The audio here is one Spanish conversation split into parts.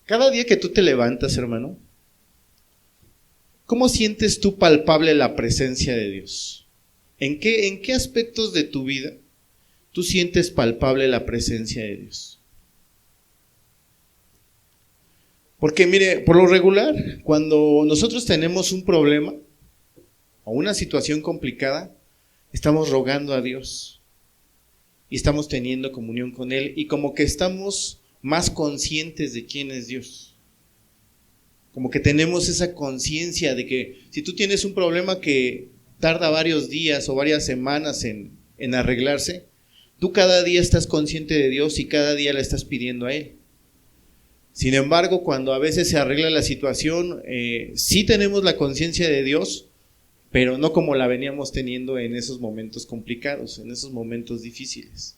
Cada día que tú te levantas, hermano, ¿cómo sientes tú palpable la presencia de Dios? ¿En qué aspectos de tu vida tú sientes palpable la presencia de Dios? Porque mire, por lo regular, cuando nosotros tenemos un problema o una situación complicada, estamos rogando a Dios y estamos teniendo comunión con Él y como que estamos más conscientes de quién es Dios. Como que tenemos esa conciencia de que si tú tienes un problema que tarda varios días o varias semanas en arreglarse, tú cada día estás consciente de Dios y cada día le estás pidiendo a Él. Sin embargo, cuando a veces se arregla la situación, sí tenemos la conciencia de Dios, pero no como la veníamos teniendo en esos momentos complicados, en esos momentos difíciles.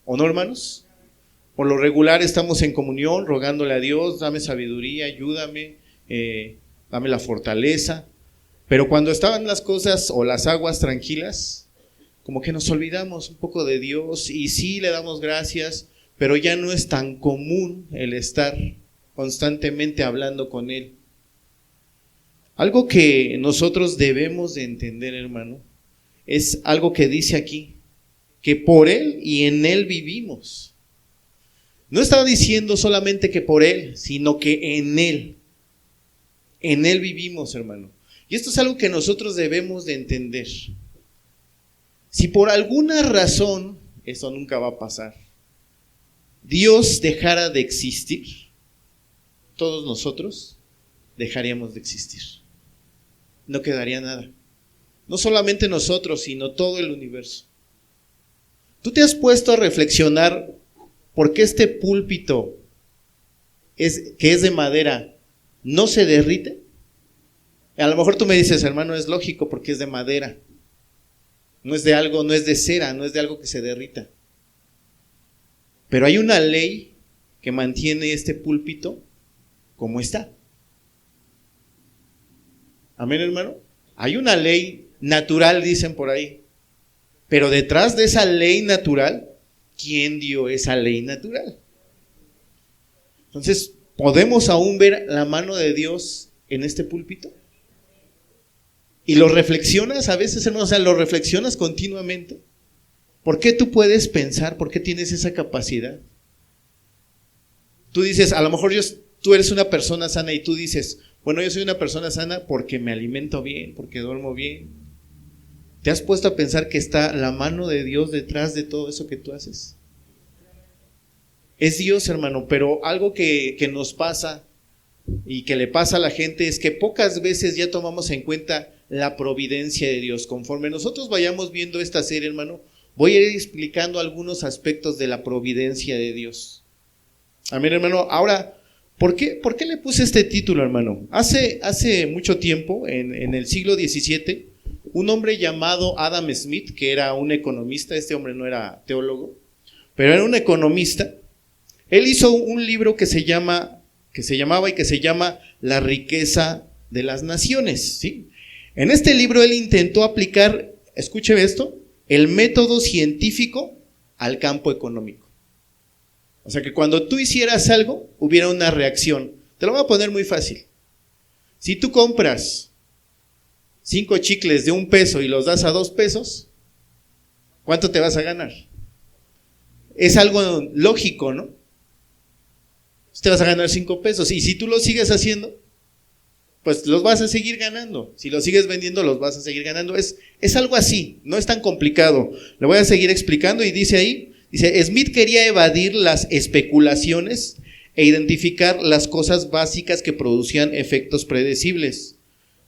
¿O no, hermanos? Por lo regular estamos en comunión, rogándole a Dios, dame sabiduría, ayúdame, dame la fortaleza. Pero cuando estaban las cosas o las aguas tranquilas, como que nos olvidamos un poco de Dios y sí le damos gracias, pero ya no es tan común el estar constantemente hablando con Él. Algo que nosotros debemos de entender, hermano, es algo que dice aquí, que por Él y en Él vivimos. No estaba diciendo solamente que por Él, sino que en Él vivimos, hermano. Y esto es algo que nosotros debemos de entender. Si por alguna razón, eso nunca va a pasar, Dios dejara de existir, todos nosotros dejaríamos de existir. No quedaría nada. No solamente nosotros, sino todo el universo. ¿Tú te has puesto a reflexionar por qué este púlpito que es de madera no se derrite? A lo mejor tú me dices, hermano, es lógico porque es de madera. No es de algo, no es de cera, no es de algo que se derrita. Pero hay una ley que mantiene este púlpito como está. Amén, hermano. Hay una ley natural, dicen por ahí. Pero detrás de esa ley natural, ¿quién dio esa ley natural? Entonces, ¿podemos aún ver la mano de Dios en este púlpito? ¿Y lo reflexionas a veces, hermano? O sea, ¿lo reflexionas continuamente? ¿Por qué tú puedes pensar? ¿Por qué tienes esa capacidad? Tú dices, a lo mejor tú eres una persona sana y tú dices, bueno, yo soy una persona sana porque me alimento bien, porque duermo bien. ¿Te has puesto a pensar que está la mano de Dios detrás de todo eso que tú haces? Es Dios, hermano, pero algo que nos pasa y que le pasa a la gente es que pocas veces ya tomamos en cuenta la providencia de Dios. Conforme nosotros vayamos viendo esta serie, hermano, voy a ir explicando algunos aspectos de la providencia de Dios. Amén, hermano. Ahora, ¿por qué le puse este título, hermano? Hace mucho tiempo, en el siglo XVII, un hombre llamado Adam Smith, que era un economista, este hombre no era teólogo, pero era un economista. Él hizo un libro que se llama La riqueza de las naciones, ¿sí? En este libro él intentó aplicar, escuche esto, el método científico al campo económico. O sea que cuando tú hicieras algo, hubiera una reacción. Te lo voy a poner muy fácil. Si tú compras 5 chicles de $1 y los das a $2, ¿cuánto te vas a ganar? Es algo lógico, ¿no? Te vas a ganar $5. Y si tú lo sigues haciendo, pues los vas a seguir ganando. Si los sigues vendiendo, los vas a seguir ganando. Es algo así, no es tan complicado. Le voy a seguir explicando y dice ahí, Smith quería evadir las especulaciones e identificar las cosas básicas que producían efectos predecibles.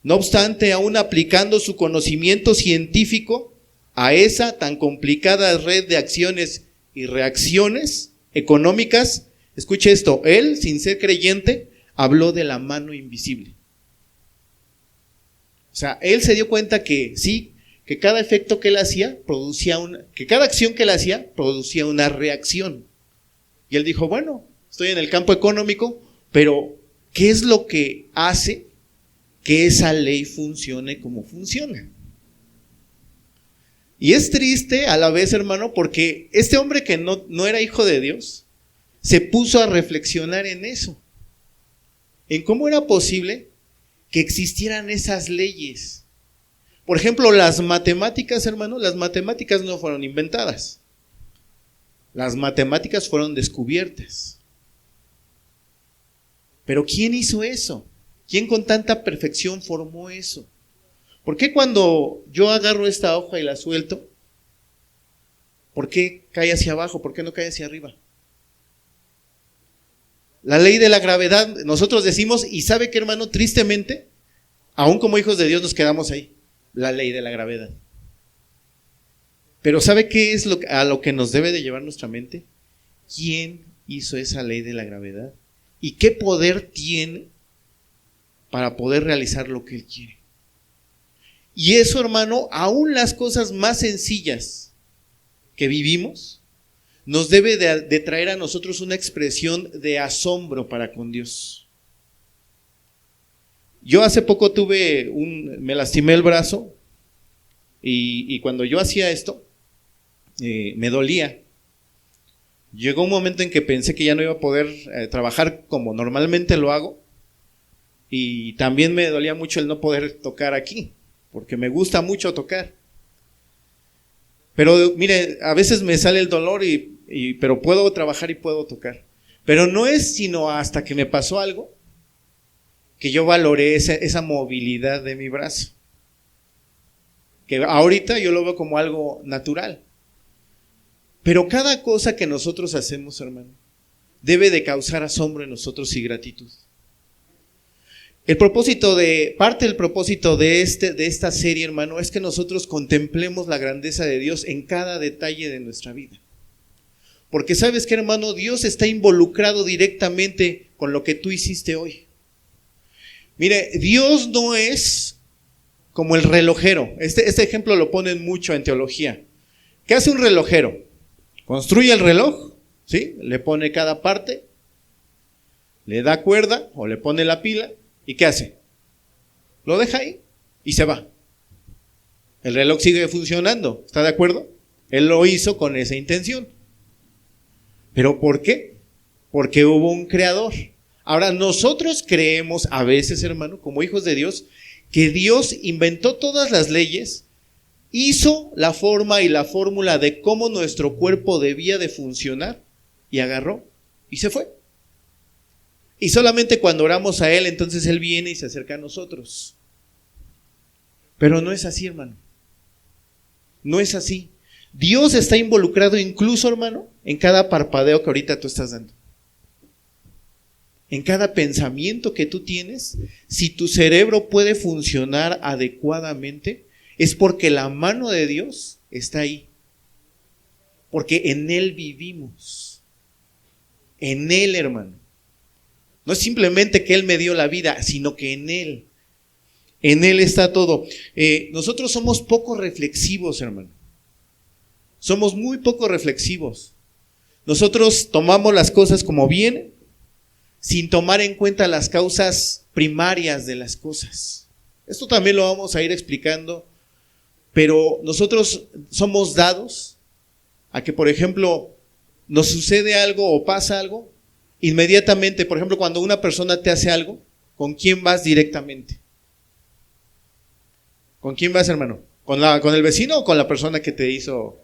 No obstante, aún aplicando su conocimiento científico a esa tan complicada red de acciones y reacciones económicas, escuche esto, él, sin ser creyente, habló de la mano invisible. O sea, él se dio cuenta que sí, que cada efecto que él hacía que cada acción que él hacía producía una reacción. Y él dijo, bueno, estoy en el campo económico, pero ¿qué es lo que hace que esa ley funcione como funciona? Y es triste a la vez, hermano, porque este hombre que no era hijo de Dios, se puso a reflexionar en eso, en cómo era posible que existieran esas leyes. Por ejemplo, las matemáticas, hermano, las matemáticas no fueron inventadas. Las matemáticas fueron descubiertas. Pero ¿quién hizo eso? ¿Quién con tanta perfección formó eso? ¿Por qué cuando yo agarro esta hoja y la suelto, por qué cae hacia abajo? ¿Por qué no cae hacia arriba? La ley de la gravedad, nosotros decimos, y sabe que, hermano, tristemente, aún como hijos de Dios nos quedamos ahí, la ley de la gravedad. Pero ¿sabe qué es a lo que nos debe de llevar nuestra mente? ¿Quién hizo esa ley de la gravedad? ¿Y qué poder tiene para poder realizar lo que Él quiere? Y eso, hermano, aún las cosas más sencillas que vivimos, nos debe de traer a nosotros una expresión de asombro para con Dios. Yo hace poco me lastimé el brazo y cuando yo hacía esto, me dolía. Llegó un momento en que pensé que ya no iba a poder trabajar como normalmente lo hago, y también me dolía mucho el no poder tocar aquí, porque me gusta mucho tocar. Pero mire, a veces me sale el dolor pero puedo trabajar y puedo tocar. Pero no es sino hasta que me pasó algo que yo valoré esa movilidad de mi brazo. Que ahorita yo lo veo como algo natural. Pero cada cosa que nosotros hacemos, hermano, debe de causar asombro en nosotros y gratitud. Parte del propósito de esta serie, hermano, es que nosotros contemplemos la grandeza de Dios en cada detalle de nuestra vida. Porque sabes que, hermano, Dios está involucrado directamente con lo que tú hiciste hoy. Mire, Dios no es como el relojero. Este ejemplo lo ponen mucho en teología. ¿Qué hace un relojero? Construye el reloj, ¿sí? Le pone cada parte, le da cuerda o le pone la pila. ¿Y qué hace? Lo deja ahí y se va. El reloj sigue funcionando, ¿está de acuerdo? Él lo hizo con esa intención. ¿Pero por qué? Porque hubo un creador. Ahora, nosotros creemos a veces, hermano, como hijos de Dios, que Dios inventó todas las leyes, hizo la forma y la fórmula de cómo nuestro cuerpo debía de funcionar, y agarró y se fue. Y solamente cuando oramos a Él, entonces Él viene y se acerca a nosotros. Pero no es así, hermano. No es así. Dios está involucrado incluso, hermano, en cada parpadeo que ahorita tú estás dando. En cada pensamiento que tú tienes. Si tu cerebro puede funcionar adecuadamente, es porque la mano de Dios está ahí. Porque en Él vivimos. En Él, hermano. No es simplemente que Él me dio la vida, sino que en Él está todo. Nosotros somos poco reflexivos, hermano. Somos muy poco reflexivos. Nosotros tomamos las cosas como vienen, sin tomar en cuenta las causas primarias de las cosas. Esto también lo vamos a ir explicando, pero nosotros somos dados a que, por ejemplo, nos sucede algo o pasa algo, inmediatamente, por ejemplo, cuando una persona te hace algo, ¿con quién vas directamente? ¿Con quién vas, hermano? ¿Con el vecino o con la persona que te hizo?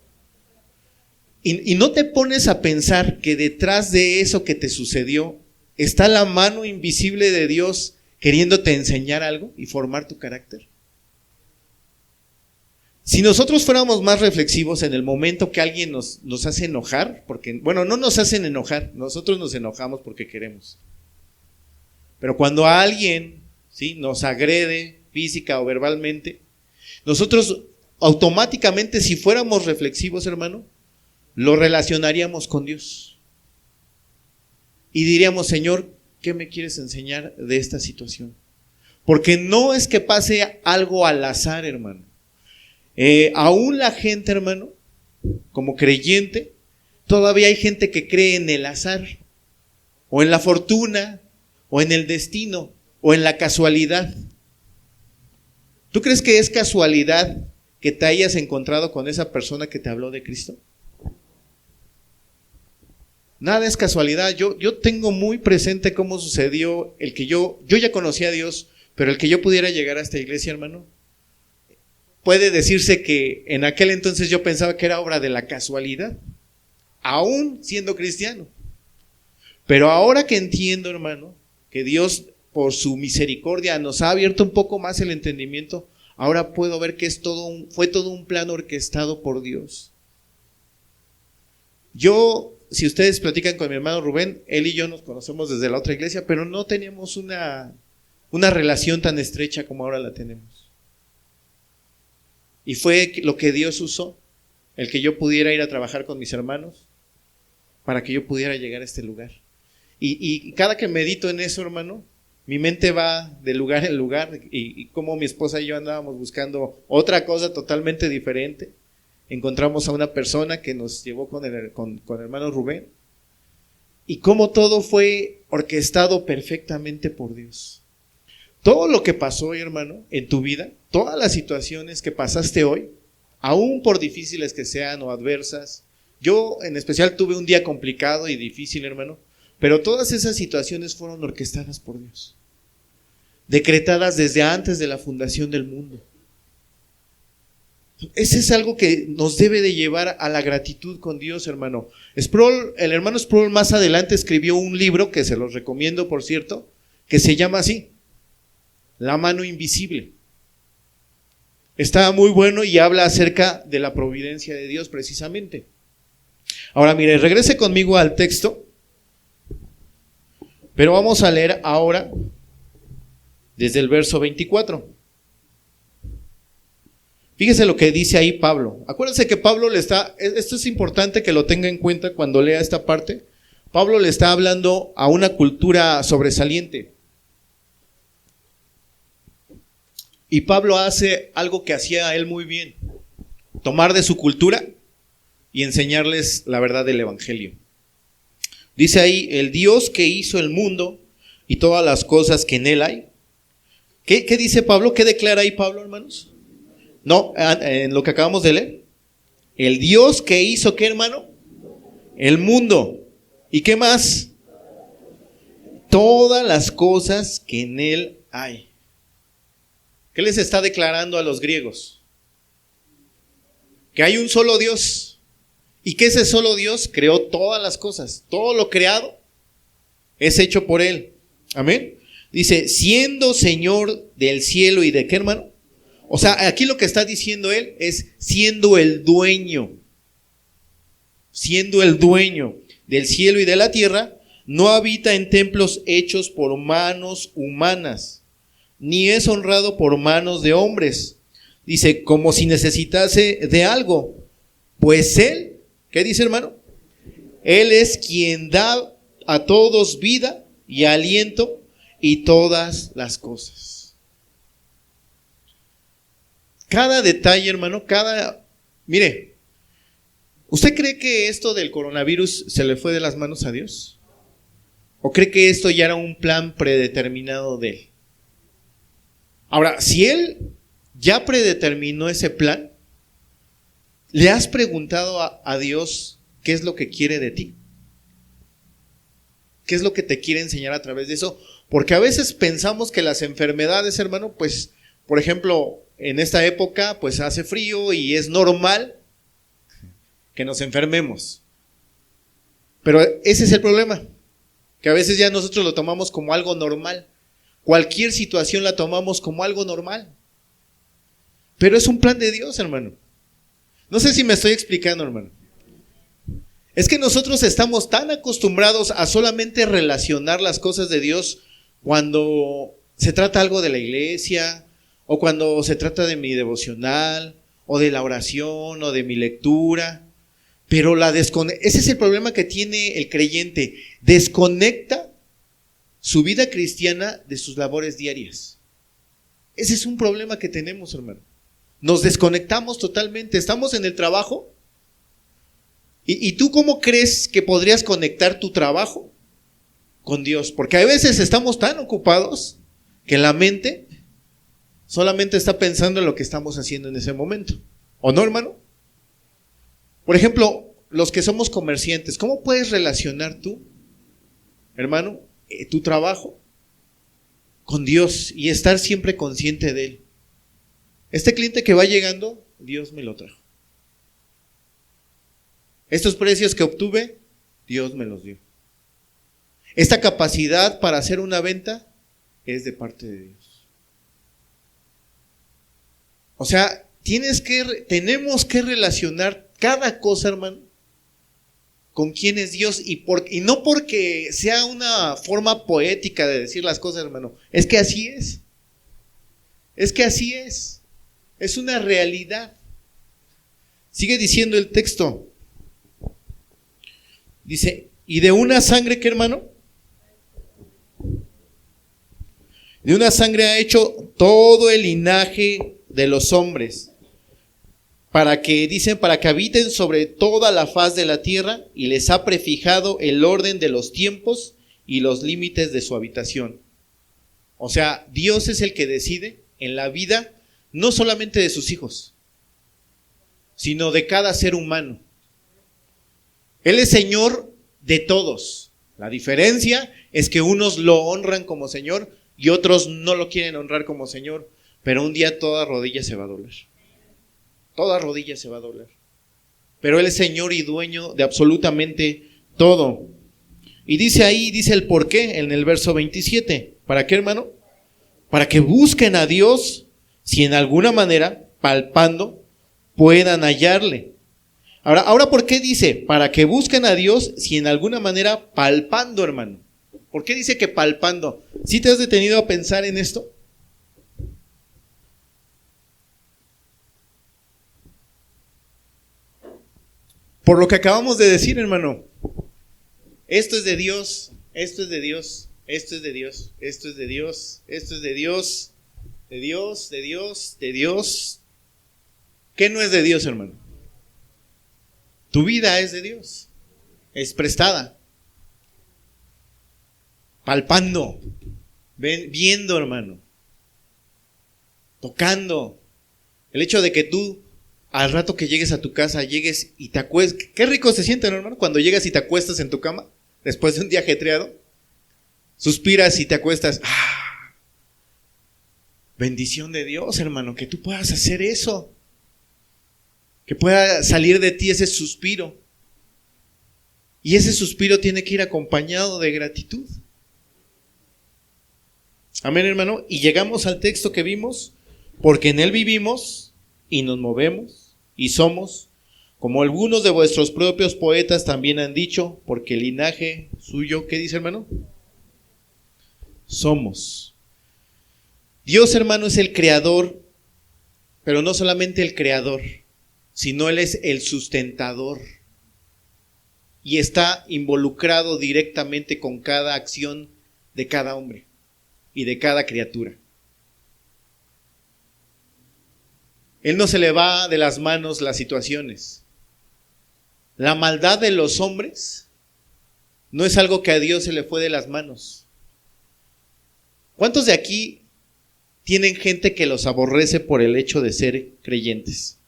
Y no te pones a pensar que detrás de eso que te sucedió está la mano invisible de Dios queriéndote enseñar algo y formar tu carácter. Si nosotros fuéramos más reflexivos en el momento que alguien nos hace enojar, porque, bueno, no nos hacen enojar, nosotros nos enojamos porque queremos. Pero cuando a alguien, ¿sí?, nos agrede física o verbalmente, nosotros automáticamente, si fuéramos reflexivos, hermano, lo relacionaríamos con Dios. Y diríamos, Señor, ¿qué me quieres enseñar de esta situación? Porque no es que pase algo al azar, hermano. Aún la gente, hermano, como creyente, todavía hay gente que cree en el azar, o en la fortuna, o en el destino, o en la casualidad. ¿Tú crees que es casualidad que te hayas encontrado con esa persona que te habló de Cristo? Nada es casualidad. Yo tengo muy presente cómo sucedió el que yo ya conocía a Dios, pero el que yo pudiera llegar a esta iglesia, hermano. Puede decirse que en aquel entonces yo pensaba que era obra de la casualidad, aún siendo cristiano. Pero ahora que entiendo, hermano, que Dios por su misericordia nos ha abierto un poco más el entendimiento, ahora puedo ver que fue todo un plan orquestado por Dios. Si ustedes platican con mi hermano Rubén, él y yo nos conocemos desde la otra iglesia, pero no teníamos una relación tan estrecha como ahora la tenemos. Y fue lo que Dios usó, el que yo pudiera ir a trabajar con mis hermanos, para que yo pudiera llegar a este lugar. Y cada que medito en eso, hermano, mi mente va de lugar en lugar, y como mi esposa y yo andábamos buscando otra cosa totalmente diferente. Encontramos a una persona que nos llevó con hermano Rubén, y cómo todo fue orquestado perfectamente por Dios. Todo lo que pasó hoy, hermano, en tu vida, todas las situaciones que pasaste hoy, aún por difíciles que sean o adversas, yo en especial tuve un día complicado y difícil, hermano, pero todas esas situaciones fueron orquestadas por Dios, decretadas desde antes de la fundación del mundo. Ese es algo que nos debe de llevar a la gratitud con Dios, hermano. El hermano Sproul más adelante escribió un libro, que se los recomiendo, por cierto, que se llama así, La mano invisible. Está muy bueno y habla acerca de la providencia de Dios precisamente. Ahora mire, regrese conmigo al texto, pero vamos a leer ahora desde el verso 24. Fíjese lo que dice ahí Pablo. Acuérdense que Pablo esto es importante que lo tenga en cuenta cuando lea esta parte. Pablo le está hablando a una cultura sobresaliente. Y Pablo hace algo que hacía él muy bien: tomar de su cultura y enseñarles la verdad del evangelio. Dice ahí, el Dios que hizo el mundo y todas las cosas que en él hay. ¿Qué dice Pablo? ¿Qué declara ahí Pablo, hermanos? No, en lo que acabamos de leer. El Dios que hizo, ¿qué, hermano? El mundo. ¿Y qué más? Todas las cosas que en él hay. ¿Qué les está declarando a los griegos? Que hay un solo Dios. Y que ese solo Dios creó todas las cosas. Todo lo creado es hecho por él. Amén. Dice, siendo Señor del cielo y de qué, hermano. O sea, aquí lo que está diciendo él es siendo el dueño del cielo y de la tierra, no habita en templos hechos por manos humanas, ni es honrado por manos de hombres. Dice, como si necesitase de algo, pues él, ¿qué dice, hermano? Él es quien da a todos vida y aliento y todas las cosas. Cada detalle, hermano, mire, ¿usted cree que esto del coronavirus se le fue de las manos a Dios? ¿O cree que esto ya era un plan predeterminado de él? Ahora, si él ya predeterminó ese plan, ¿le has preguntado a Dios qué es lo que quiere de ti? ¿Qué es lo que te quiere enseñar a través de eso? Porque a veces pensamos que las enfermedades, hermano, pues, por ejemplo, en esta época, pues hace frío y es normal que nos enfermemos. Pero ese es el problema, que a veces ya nosotros lo tomamos como algo normal. Cualquier situación la tomamos como algo normal. Pero es un plan de Dios, hermano. No sé si me estoy explicando, hermano. Es que nosotros estamos tan acostumbrados a solamente relacionar las cosas de Dios cuando se trata algo de la iglesia, o cuando se trata de mi devocional, o de la oración, o de mi lectura. Pero ese es el problema que tiene el creyente. Desconecta su vida cristiana de sus labores diarias. Ese es un problema que tenemos, hermano. Nos desconectamos totalmente. Estamos en el trabajo. ¿Y tú cómo crees que podrías conectar tu trabajo con Dios? Porque a veces estamos tan ocupados que la mente solamente está pensando en lo que estamos haciendo en ese momento. ¿O no, hermano? Por ejemplo, los que somos comerciantes, ¿cómo puedes relacionar tú, hermano, tu trabajo con Dios y estar siempre consciente de Él? Este cliente que va llegando, Dios me lo trajo. Estos precios que obtuve, Dios me los dio. Esta capacidad para hacer una venta es de parte de Dios. O sea, tenemos que relacionar cada cosa, hermano, con quién es Dios y no porque sea una forma poética de decir las cosas, hermano. Es que así es. Es que así es. Es una realidad. Sigue diciendo el texto. Dice, ¿y de una sangre qué, hermano? De una sangre ha hecho todo el linaje de los hombres, para que habiten sobre toda la faz de la tierra, y les ha prefijado el orden de los tiempos y los límites de su habitación. O sea, Dios es el que decide en la vida, no solamente de sus hijos, sino de cada ser humano. Él es Señor de todos. La diferencia es que unos lo honran como Señor y otros no lo quieren honrar como Señor, pero un día toda rodilla se va a doblar. Toda rodilla se va a doblar. Pero Él es Señor y dueño de absolutamente todo. Y dice el por qué en el verso 27. ¿Para qué, hermano? Para que busquen a Dios, si en alguna manera, palpando, puedan hallarle. Ahora, ¿por qué dice? Para que busquen a Dios, si en alguna manera, palpando, hermano. ¿Por qué dice que palpando? ¿Sí te has detenido a pensar en esto? Por lo que acabamos de decir, hermano, esto es de Dios, esto es de Dios, esto es de Dios, esto es de Dios, esto es de Dios, de Dios, de Dios, de Dios. ¿Qué no es de Dios, hermano? Tu vida es de Dios, es prestada, palpando, viendo, hermano, tocando. El hecho de que tú al rato que llegues a tu casa, llegues y te acuestes. Qué rico se siente, ¿no, hermano? Cuando llegas y te acuestas en tu cama, después de un día ajetreado, suspiras y te acuestas. ¡Ah! Bendición de Dios, hermano, que tú puedas hacer eso. Que pueda salir de ti ese suspiro. Y ese suspiro tiene que ir acompañado de gratitud. Amén, hermano. Y llegamos al texto que vimos, porque en Él vivimos y nos movemos y somos, como algunos de vuestros propios poetas también han dicho, porque el linaje suyo, ¿qué dice, hermano? Somos. Dios, hermano, es el creador, pero no solamente el creador, sino Él es el sustentador. Y está involucrado directamente con cada acción de cada hombre y de cada criatura. Él no se le va de las manos las situaciones. La maldad de los hombres no es algo que a Dios se le fue de las manos. ¿Cuántos de aquí tienen gente que los aborrece por el hecho de ser creyentes?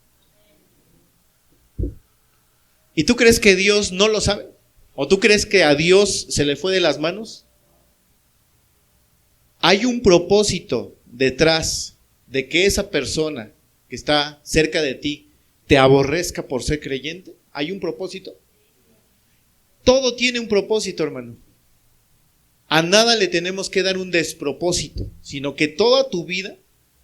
¿Y tú crees que Dios no lo sabe? ¿O tú crees que a Dios se le fue de las manos? Hay un propósito detrás de que esa persona que está cerca de ti te aborrezca por ser creyente. ¿Hay un propósito? Todo tiene un propósito, hermano. A nada le tenemos que dar un despropósito, sino que toda tu vida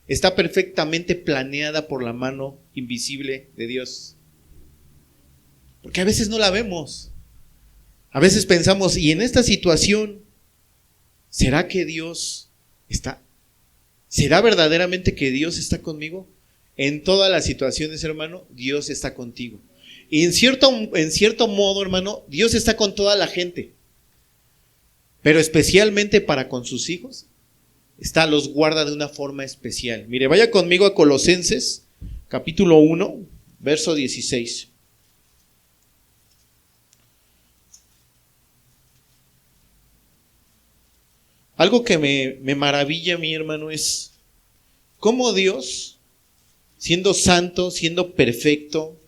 está perfectamente planeada por la mano invisible de Dios. Porque a veces no la vemos. A veces pensamos, ¿y en esta situación será que Dios está? ¿Será verdaderamente que Dios está conmigo? En todas las situaciones, hermano, Dios está contigo. Y en cierto modo, hermano, Dios está con toda la gente. Pero especialmente para con sus hijos, los guarda de una forma especial. Mire, vaya conmigo a Colosenses, capítulo 1, verso 16. Algo que me maravilla a mí, hermano, es cómo Dios, siendo santo, siendo perfecto,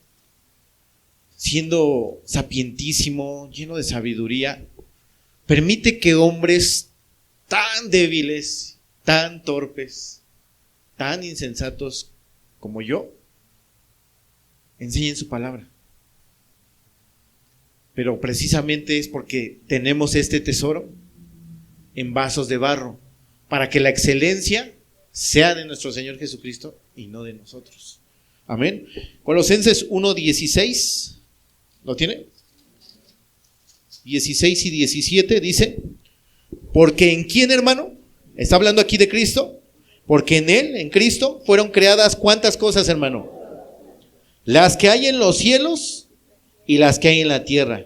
siendo sapientísimo, lleno de sabiduría, permite que hombres tan débiles, tan torpes, tan insensatos como yo, enseñen su palabra. Pero precisamente es porque tenemos este tesoro en vasos de barro, para que la excelencia sea de nuestro Señor Jesucristo y no de nosotros. Amén. Colosenses 1:16, ¿lo tiene? 16 y 17 dice: porque en quién, hermano, está hablando aquí de Cristo, porque en Él, en Cristo, fueron creadas ¿cuántas cosas, hermano? Las que hay en los cielos y las que hay en la tierra,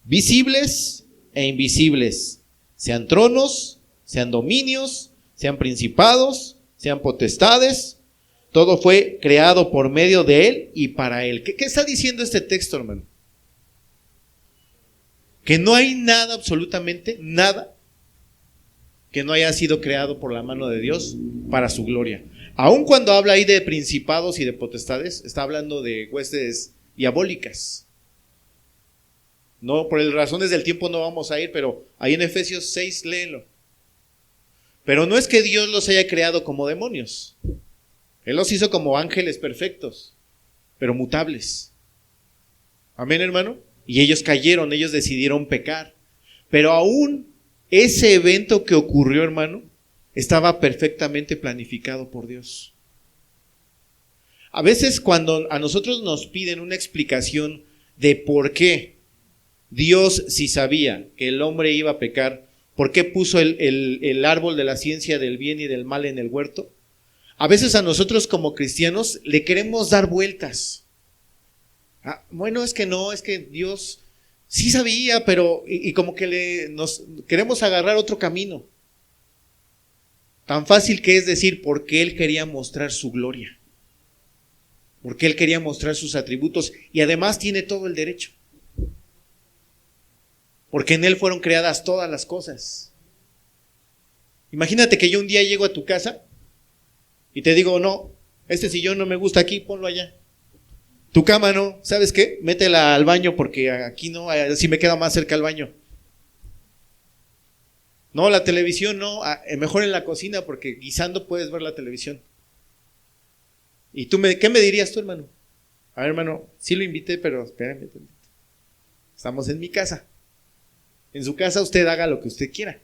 visibles e invisibles, sean tronos, sean dominios, sean principados, sean potestades, todo fue creado por medio de Él y para Él. ¿Qué está diciendo este texto, hermano? Que no hay nada, absolutamente nada, que no haya sido creado por la mano de Dios para su gloria. Aun cuando habla ahí de principados y de potestades, está hablando de huestes diabólicas. No, por razones del tiempo no vamos a ir, pero ahí en Efesios 6, léelo. Pero no es que Dios los haya creado como demonios. Él los hizo como ángeles perfectos, pero mutables. Amén, hermano. Y ellos cayeron, ellos decidieron pecar. Pero aún ese evento que ocurrió, hermano, estaba perfectamente planificado por Dios. A veces cuando a nosotros nos piden una explicación de por qué Dios, si sabía que el hombre iba a pecar, ¿por qué puso el árbol de la ciencia del bien y del mal en el huerto? A veces a nosotros como cristianos le queremos dar vueltas. Bueno, es que no, es que Dios sí sabía, pero y como que nos queremos agarrar otro camino. Tan fácil que es decir, porque Él quería mostrar su gloria, porque Él quería mostrar sus atributos y además tiene todo el derecho. Porque en Él fueron creadas todas las cosas. Imagínate que yo un día llego a tu casa y te digo, no, este sillón no me gusta aquí, ponlo allá. Tu cama no, ¿sabes qué? Métela al baño porque aquí no, así me queda más cerca al baño. No, la televisión no, mejor en la cocina porque guisando puedes ver la televisión. ¿Y tú qué me dirías tú, hermano? A ver, hermano, sí lo invité, pero espérame. Estamos en mi casa. En su casa usted haga lo que usted quiera.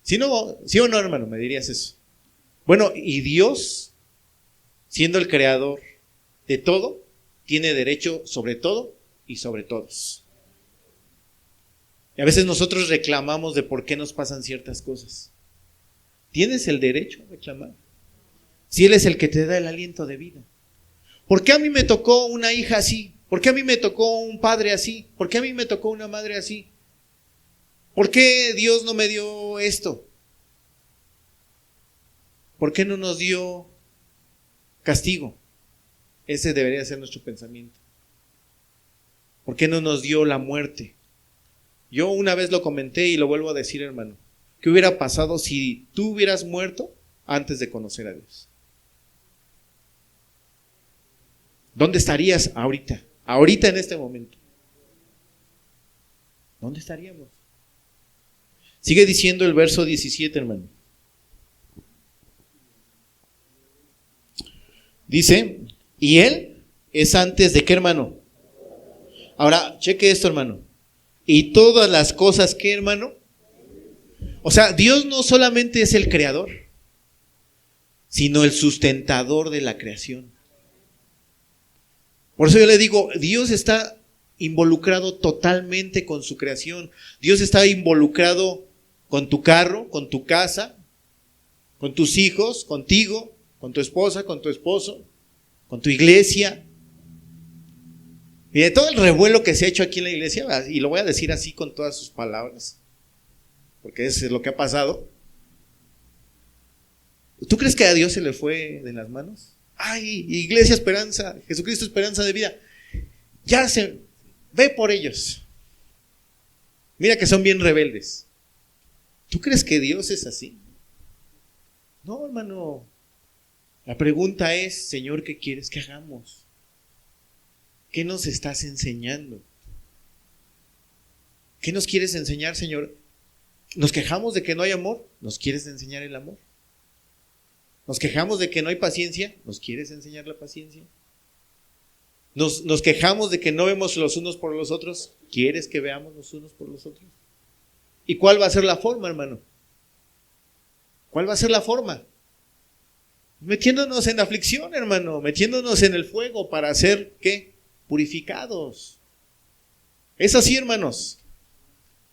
Si no, ¿sí o no, hermano? Me dirías eso. Bueno, y Dios, siendo el creador de todo, tiene derecho sobre todo y sobre todos. Y a veces nosotros reclamamos de por qué nos pasan ciertas cosas. Tienes el derecho a reclamar. Si Él es el que te da el aliento de vida. ¿Por qué a mí me tocó una hija así? ¿Por qué a mí me tocó un padre así? ¿Por qué a mí me tocó una madre así? ¿Por qué Dios no me dio esto? ¿Por qué no nos dio castigo? Ese debería ser nuestro pensamiento. ¿Por qué no nos dio la muerte? Yo una vez lo comenté y lo vuelvo a decir, hermano. ¿Qué hubiera pasado si tú hubieras muerto antes de conocer a Dios? ¿Dónde estarías ahorita? Ahorita en este momento. ¿Dónde estaríamos? Sigue diciendo el verso 17, hermano. Dice, y Él es antes de qué, hermano. Ahora, cheque esto, hermano. Y todas las cosas, ¿qué, hermano? O sea, Dios no solamente es el creador, sino el sustentador de la creación. Por eso yo le digo, Dios está involucrado totalmente con su creación. Dios está involucrado con tu carro, con tu casa, con tus hijos, contigo, con tu esposa, con tu esposo, con tu iglesia. Y de todo el revuelo que se ha hecho aquí en la iglesia, y lo voy a decir así con todas sus palabras, porque eso es lo que ha pasado. ¿Tú crees que a Dios se le fue de las manos? Ay, Iglesia Esperanza, Jesucristo Esperanza de Vida, ve por ellos. Mira que son bien rebeldes. ¿Tú crees que Dios es así? No, hermano. La pregunta es, Señor, ¿qué quieres que hagamos? ¿Qué nos estás enseñando? ¿Qué nos quieres enseñar, Señor? ¿Nos quejamos de que no hay amor? ¿Nos quieres enseñar el amor? ¿Nos quejamos de que no hay paciencia? ¿Nos quieres enseñar la paciencia? ¿Nos quejamos de que no vemos los unos por los otros? ¿Quieres que veamos los unos por los otros? ¿Y cuál va a ser la forma, hermano? ¿Cuál va a ser la forma? Metiéndonos en aflicción, hermano, metiéndonos en el fuego para ser, ¿qué? Purificados. Es así, hermanos.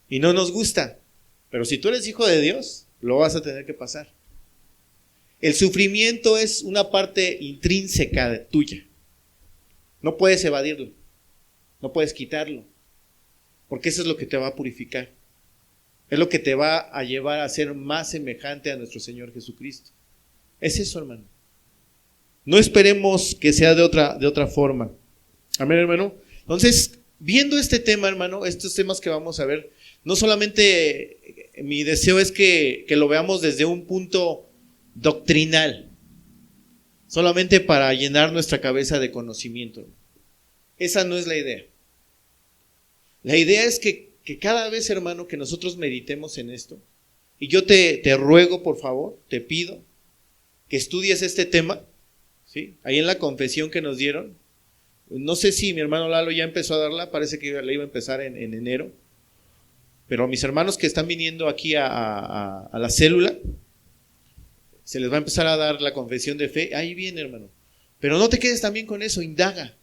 Y no nos gusta. Pero si tú eres hijo de Dios, lo vas a tener que pasar. El sufrimiento es una parte intrínseca tuya. No puedes evadirlo. No puedes quitarlo. Porque eso es lo que te va a purificar. Es lo que te va a llevar a ser más semejante a nuestro Señor Jesucristo. Es eso, hermano. No esperemos que sea de otra forma. Amén, hermano. Entonces, viendo este tema, hermano, estos temas que vamos a ver, no solamente mi deseo es que lo veamos desde un punto doctrinal, solamente para llenar nuestra cabeza de conocimiento. Esa no es la idea. La idea es que cada vez, hermano, que nosotros meditemos en esto, y yo te ruego, por favor, te pido, que estudies este tema, ¿sí? Ahí en la confesión que nos dieron, no sé si mi hermano Lalo ya empezó a darla, parece que le iba a empezar en enero, pero a mis hermanos que están viniendo aquí a la célula, se les va a empezar a dar la confesión de fe, ahí viene, hermano, pero no te quedes también con eso, indaga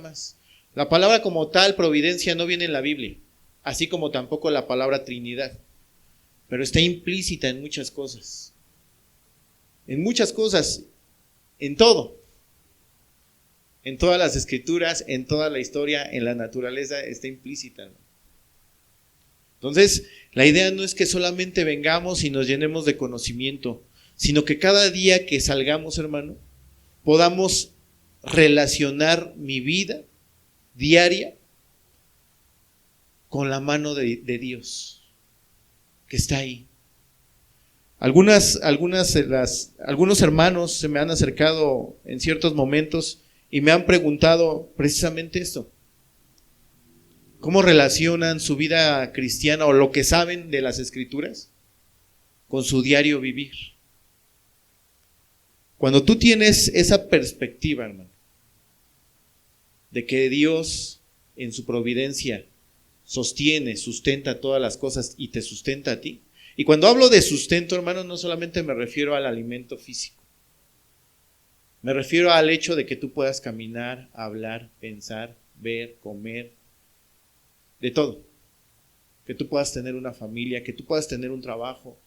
más. La palabra como tal, providencia, no viene en la Biblia, así como tampoco la palabra Trinidad, pero está implícita en muchas cosas. En muchas cosas, en todo. En todas las escrituras, en toda la historia, en la naturaleza, está implícita, ¿no? Entonces, la idea no es que solamente vengamos y nos llenemos de conocimiento, sino que cada día que salgamos, hermano, podamos relacionar mi vida diaria con la mano de Dios, que está ahí. Algunos hermanos se me han acercado en ciertos momentos y me han preguntado precisamente esto. ¿Cómo relacionan su vida cristiana o lo que saben de las Escrituras con su diario vivir? Cuando tú tienes esa perspectiva, hermano, de que Dios en su providencia sostiene, sustenta todas las cosas y te sustenta a ti. Y cuando hablo de sustento, hermano, no solamente me refiero al alimento físico. Me refiero al hecho de que tú puedas caminar, hablar, pensar, ver, comer, de todo. Que tú puedas tener una familia, que tú puedas tener un trabajo,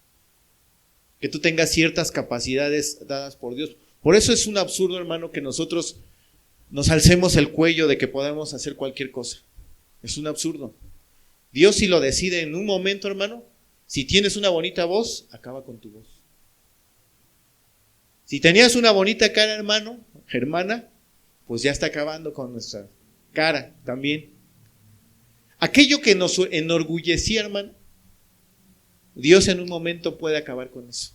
que tú tengas ciertas capacidades dadas por Dios. Por eso es un absurdo, hermano, que nosotros nos alcemos el cuello de que podemos hacer cualquier cosa. Es un absurdo. Dios, si lo decide en un momento, hermano, si tienes una bonita voz, acaba con tu voz. Si tenías una bonita cara, hermano, hermana, pues ya está acabando con nuestra cara también. Aquello que nos enorgullecía, hermano, Dios en un momento puede acabar con eso.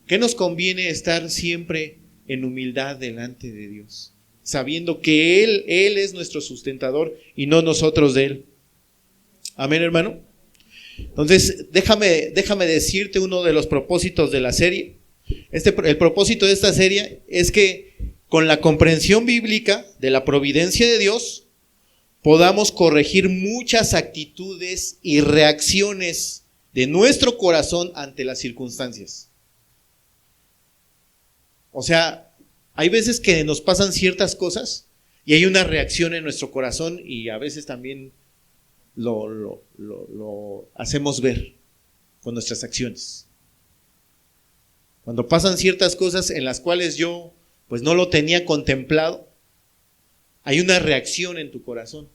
¿Qué nos conviene estar siempre en humildad delante de Dios? Sabiendo que Él es nuestro sustentador y no nosotros de Él. Amén, hermano. Entonces, déjame decirte uno de los propósitos de la serie. El propósito de esta serie es que con la comprensión bíblica de la providencia de Dios podamos corregir muchas actitudes y reacciones de nuestro corazón ante las circunstancias. O sea, hay veces que nos pasan ciertas cosas y hay una reacción en nuestro corazón y a veces también lo hacemos ver con nuestras acciones. Cuando pasan ciertas cosas en las cuales yo pues no lo tenía contemplado, hay una reacción en tu corazón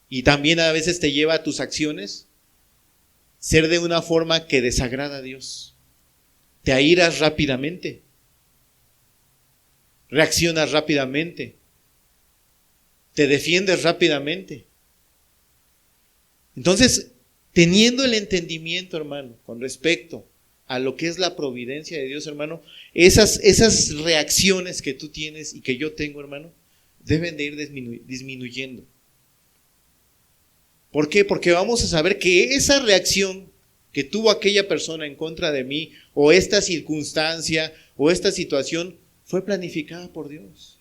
y también a veces te lleva a tus acciones ser de una forma que desagrada a Dios. Te airas rápidamente, reaccionas rápidamente, te defiendes rápidamente. Entonces, teniendo el entendimiento, hermano, con respecto a lo que es la providencia de Dios, hermano, esas reacciones que tú tienes y que yo tengo, hermano, deben de ir disminuyendo. ¿Por qué? Porque vamos a saber que esa reacción que tuvo aquella persona en contra de mí, o esta circunstancia, o esta situación, fue planificada por Dios,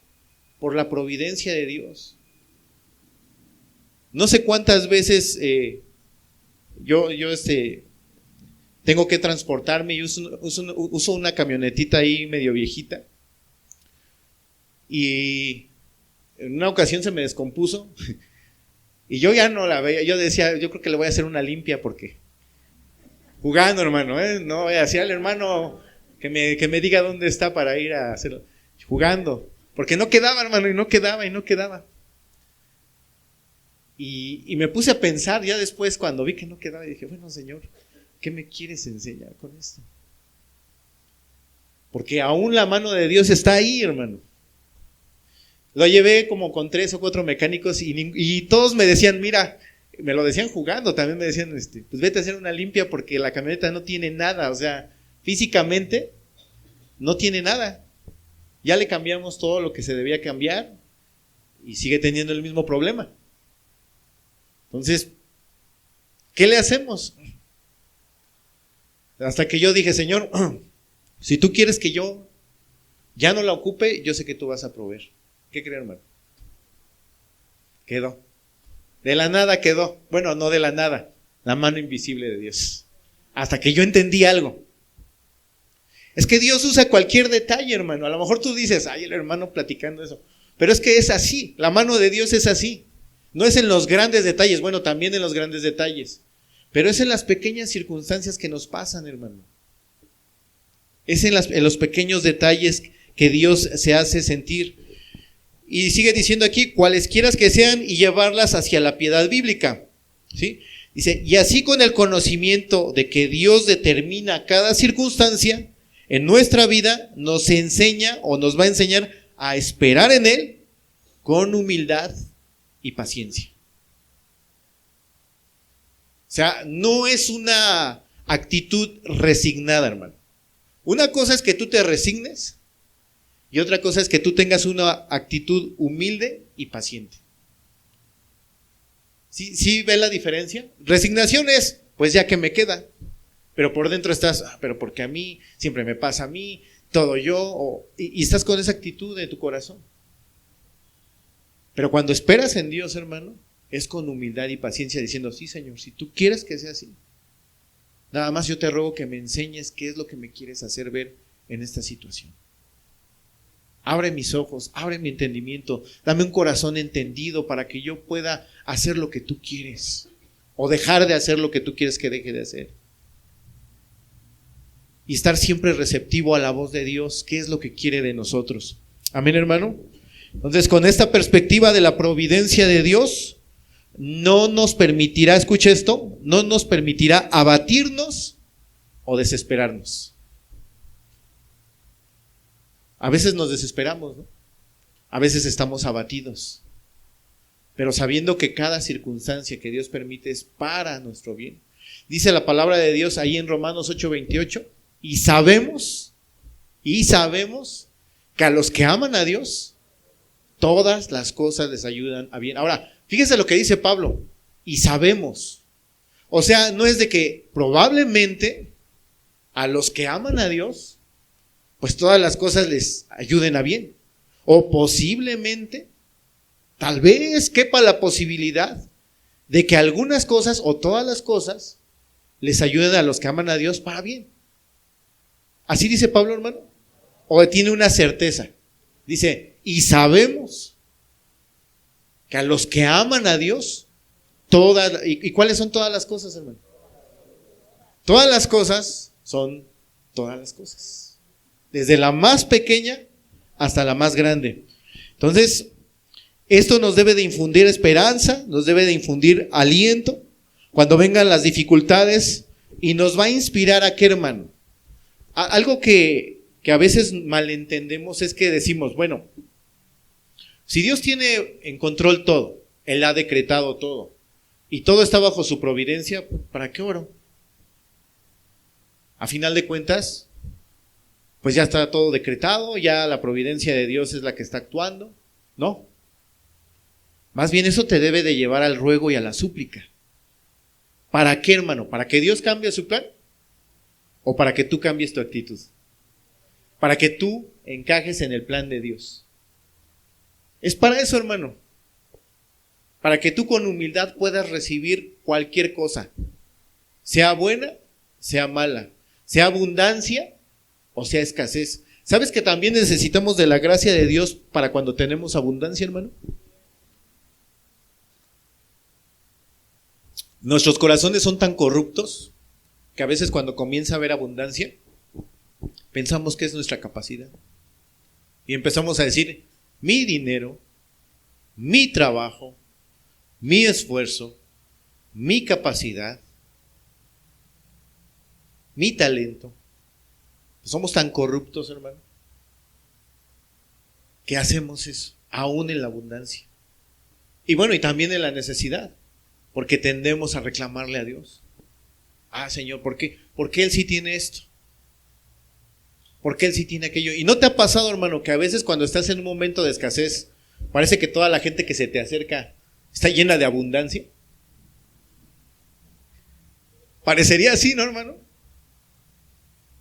por la providencia de Dios. No sé cuántas veces yo tengo que transportarme y uso una camionetita ahí medio viejita. Y en una ocasión se me descompuso y yo ya no la veía. Yo decía, yo creo que le voy a hacer una limpia porque jugando, hermano, no voy a decir al hermano que me diga dónde está para ir a hacerlo. Jugando, porque no quedaba, hermano, y no quedaba. Y me puse a pensar ya después cuando vi que no quedaba y dije, bueno, Señor, ¿qué me quieres enseñar con esto? Porque aún la mano de Dios está ahí, hermano. Lo llevé como con 3 o 4 mecánicos y todos me decían, mira, me lo decían jugando, también me decían, pues vete a hacer una limpia porque la camioneta no tiene nada, o sea, físicamente no tiene nada. Ya le cambiamos todo lo que se debía cambiar y sigue teniendo el mismo problema. Entonces, ¿qué le hacemos? Hasta que yo dije, Señor, si tú quieres que yo ya no la ocupe, yo sé que tú vas a proveer. ¿Qué creen, hermano? Quedó. De la nada quedó. Bueno, no de la nada. La mano invisible de Dios. Hasta que yo entendí algo. Es que Dios usa cualquier detalle, hermano. A lo mejor tú dices, ay, el hermano platicando eso. Pero es que es así. La mano de Dios es así. No es en los grandes detalles. Bueno, también en los grandes detalles. Pero es en las pequeñas circunstancias que nos pasan, hermano. Es en los pequeños detalles que Dios se hace sentir. Y sigue diciendo aquí, cualesquiera que sean, y llevarlas hacia la piedad bíblica. ¿Sí? Dice, y así con el conocimiento de que Dios determina cada circunstancia en nuestra vida, nos enseña o nos va a enseñar a esperar en Él con humildad y paciencia. O sea, no es una actitud resignada, hermano. Una cosa es que tú te resignes y otra cosa es que tú tengas una actitud humilde y paciente. ¿Sí ven la diferencia? Resignación es, pues ya que me queda. Pero por dentro estás, pero porque a mí, siempre me pasa a mí, todo yo, y estás con esa actitud de tu corazón. Pero cuando esperas en Dios, hermano, es con humildad y paciencia diciendo, sí, Señor, si tú quieres que sea así, nada más yo te ruego que me enseñes qué es lo que me quieres hacer ver en esta situación. Abre mis ojos, abre mi entendimiento, dame un corazón entendido para que yo pueda hacer lo que tú quieres o dejar de hacer lo que tú quieres que deje de hacer. Y estar siempre receptivo a la voz de Dios, qué es lo que quiere de nosotros. Amén, hermano. Entonces, con esta perspectiva de la providencia de Dios, no nos permitirá, escucha esto, no nos permitirá abatirnos o desesperarnos. A veces nos desesperamos, ¿no? A veces estamos abatidos, pero sabiendo que cada circunstancia que Dios permite es para nuestro bien. Dice la palabra de Dios ahí en Romanos 8:28, y sabemos que a los que aman a Dios, todas las cosas les ayudan a bien. Ahora, fíjese lo que dice Pablo, y sabemos. O sea, no es de que probablemente a los que aman a Dios, pues todas las cosas les ayuden a bien. O posiblemente, tal vez quepa la posibilidad de que algunas cosas o todas las cosas les ayuden a los que aman a Dios para bien. ¿Así dice Pablo, hermano? ¿O tiene una certeza? Dice, y sabemos que a los que aman a Dios, ¿y cuáles son todas las cosas, hermano? Todas las cosas son todas las cosas. Desde la más pequeña hasta la más grande. Entonces, esto nos debe de infundir esperanza, nos debe de infundir aliento cuando vengan las dificultades y nos va a inspirar a qué, hermano. Algo que a veces malentendemos es que decimos, bueno, si Dios tiene en control todo, Él ha decretado todo y todo está bajo su providencia, ¿para qué oro? A final de cuentas, pues ya está todo decretado, ya la providencia de Dios es la que está actuando, ¿no? Más bien eso te debe de llevar al ruego y a la súplica. ¿Para qué, hermano? ¿Para que Dios cambie su plan? ¿O para que tú cambies tu actitud? Para que tú encajes en el plan de Dios. Es para eso, hermano. Para que tú con humildad puedas recibir cualquier cosa. Sea buena, sea mala. Sea abundancia o sea escasez. ¿Sabes que también necesitamos de la gracia de Dios para cuando tenemos abundancia, hermano? Nuestros corazones son tan corruptos que a veces cuando comienza a haber abundancia, pensamos que es nuestra capacidad. Y empezamos a decir, mi dinero, mi trabajo, mi esfuerzo, mi capacidad, mi talento. Somos tan corruptos, hermano, que hacemos eso, aún en la abundancia. Y bueno, y también en la necesidad, porque tendemos a reclamarle a Dios. Ah, Señor, ¿por qué? ¿Por qué Él sí tiene esto? ¿Por qué Él sí tiene aquello? ¿Y no te ha pasado, hermano, que a veces cuando estás en un momento de escasez, parece que toda la gente que se te acerca está llena de abundancia? Parecería así, ¿no, hermano?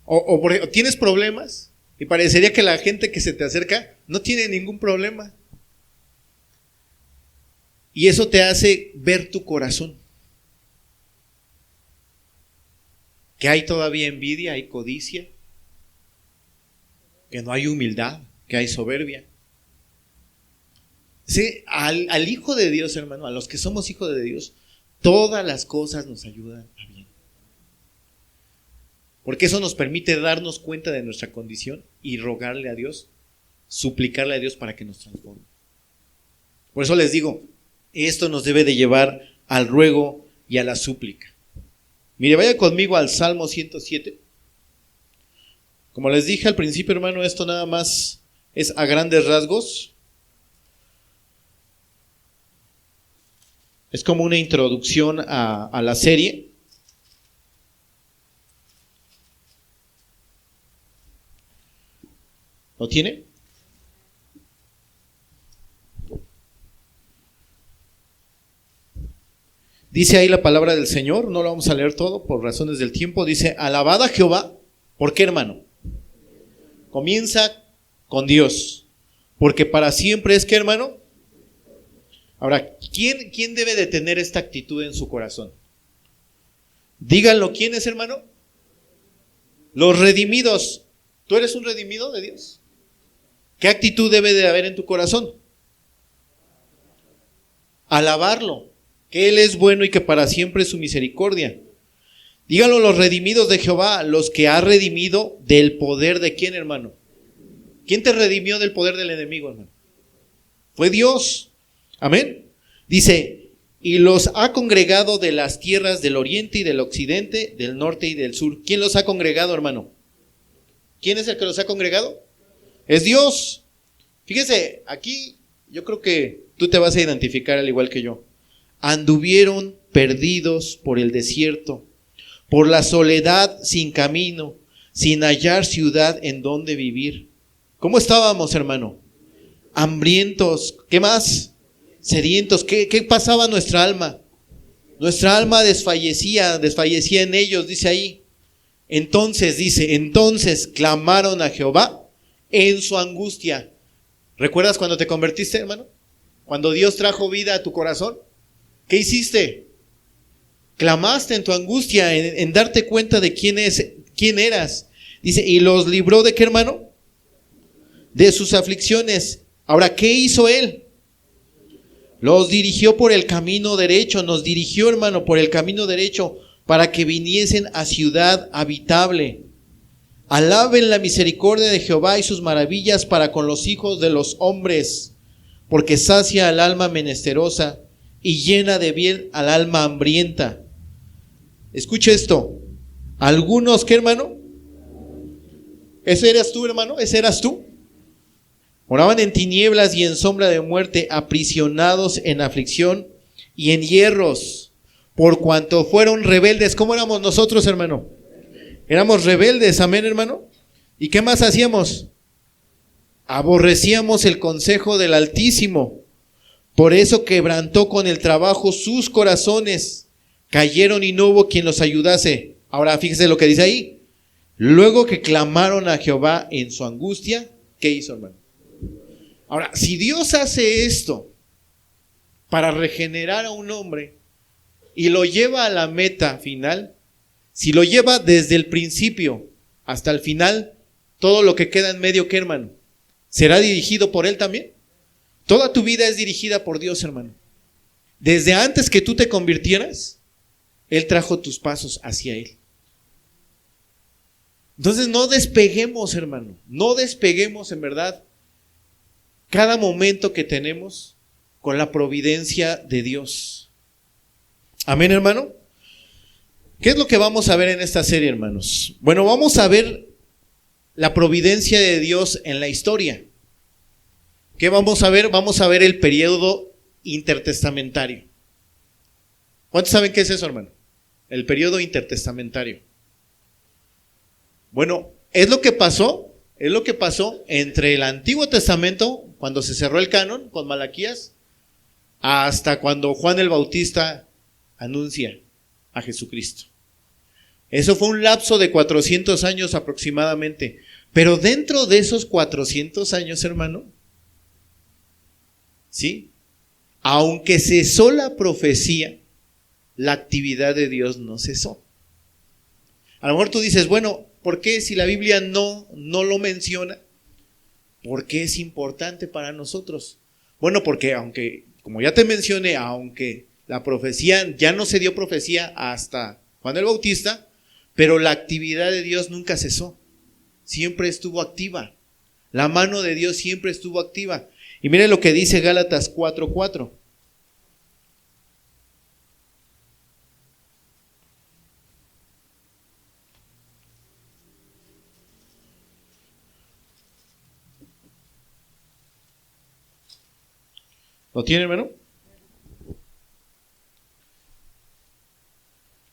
O tienes problemas y parecería que la gente que se te acerca no tiene ningún problema. Y eso te hace ver tu corazón. Que hay todavía envidia, hay codicia, que no hay humildad, que hay soberbia. Sí, al Hijo de Dios, hermano, a los que somos hijos de Dios, todas las cosas nos ayudan a bien. Porque eso nos permite darnos cuenta de nuestra condición y rogarle a Dios, suplicarle a Dios para que nos transforme. Por eso les digo, esto nos debe de llevar al ruego y a la súplica. Mire, vaya conmigo al Salmo 107. Como les dije al principio, hermano, esto nada más es a grandes rasgos. Es como una introducción a la serie. ¿Lo tiene? Dice ahí la palabra del Señor, no lo vamos a leer todo por razones del tiempo. Dice, alabad a Jehová. ¿Por qué, hermano? Comienza con Dios. Porque para siempre es, ¿qué, hermano? Ahora, ¿quién debe de tener esta actitud en su corazón? Díganlo, ¿quién es, hermano? Los redimidos. ¿Tú eres un redimido de Dios? ¿Qué actitud debe de haber en tu corazón? Alabarlo, que Él es bueno y que para siempre es su misericordia. Díganlo los redimidos de Jehová, los que ha redimido del poder de ¿quién, hermano? ¿Quién te redimió del poder del enemigo, hermano? Fue Dios. Amén. Dice, y los ha congregado de las tierras del oriente y del occidente, del norte y del sur. ¿Quién los ha congregado, hermano? ¿Quién es el que los ha congregado? Es Dios. Fíjese, aquí yo creo que tú te vas a identificar al igual que yo. Anduvieron perdidos por el desierto, por la soledad sin camino, sin hallar ciudad en donde vivir. ¿Cómo estábamos, hermano? Hambrientos. ¿Qué más? Sedientos. ¿Qué pasaba a nuestra alma? Nuestra alma desfallecía en ellos, dice ahí. Entonces clamaron a Jehová en su angustia. ¿Recuerdas cuando te convertiste, hermano? Cuando Dios trajo vida a tu corazón. ¿Qué hiciste? Clamaste en tu angustia, en darte cuenta de quién eras. Dice, y los libró de ¿qué, hermano? De sus aflicciones. Ahora, ¿qué hizo Él? Los dirigió por el camino derecho. Nos dirigió, hermano, por el camino derecho para que viniesen a ciudad habitable. Alaben la misericordia de Jehová y sus maravillas para con los hijos de los hombres, porque sacia al alma menesterosa y llena de bien al alma hambrienta. Escuche esto. Algunos, ¿qué, hermano? ¿Ese eras tú, hermano? ¿Ese eras tú? Moraban en tinieblas y en sombra de muerte, aprisionados en aflicción y en hierros, por cuanto fueron rebeldes. ¿Cómo éramos nosotros, hermano? Éramos rebeldes, amén, hermano. ¿Y qué más hacíamos? Aborrecíamos el consejo del Altísimo. Por eso quebrantó con el trabajo sus corazones. Cayeron y no hubo quien los ayudase. Ahora fíjese lo que dice ahí. Luego que clamaron a Jehová en su angustia, ¿qué hizo, hermano? Ahora, si Dios hace esto para regenerar a un hombre y lo lleva a la meta final, si lo lleva desde el principio hasta el final, todo lo que queda en medio, ¿qué, hermano? ¿Será dirigido por Él también? Toda tu vida es dirigida por Dios, hermano. Desde antes que tú te convirtieras, Él trajo tus pasos hacia Él. Entonces no despeguemos, hermano, no despeguemos en verdad cada momento que tenemos con la providencia de Dios. Amén, hermano. ¿Qué es lo que vamos a ver en esta serie, hermanos? Bueno, vamos a ver la providencia de Dios en la historia. ¿Qué vamos a ver? Vamos a ver el periodo intertestamentario. ¿Cuántos saben qué es eso, hermano? El periodo intertestamentario. Bueno, es lo que pasó entre el Antiguo Testamento, cuando se cerró el canon con Malaquías, hasta cuando Juan el Bautista anuncia a Jesucristo. Eso fue un lapso de 400 años aproximadamente. Pero dentro de esos 400 años, hermano, ¿sí? Aunque cesó la profecía, la actividad de Dios no cesó. A lo mejor tú dices, bueno, ¿por qué si la Biblia no lo menciona? ¿Por qué es importante para nosotros? Bueno, porque aunque, como ya te mencioné, aunque la profecía, ya no se dio profecía hasta Juan el Bautista, pero la actividad de Dios nunca cesó. Siempre estuvo activa. La mano de Dios siempre estuvo activa. Y miren lo que dice Gálatas 4:4. ¿Lo tiene, hermano?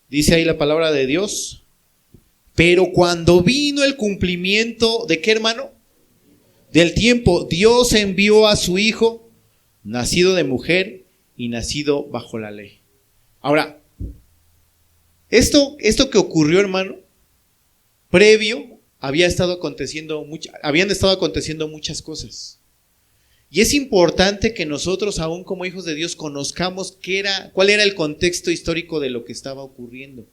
Dice ahí la palabra de Dios. Pero cuando vino el cumplimiento, ¿de qué, hermano? Del tiempo, Dios envió a su Hijo, nacido de mujer y nacido bajo la ley. Ahora, esto que ocurrió, hermano, previo, habían estado aconteciendo muchas cosas. Y es importante que nosotros, aún como hijos de Dios, conozcamos cuál era el contexto histórico de lo que estaba ocurriendo.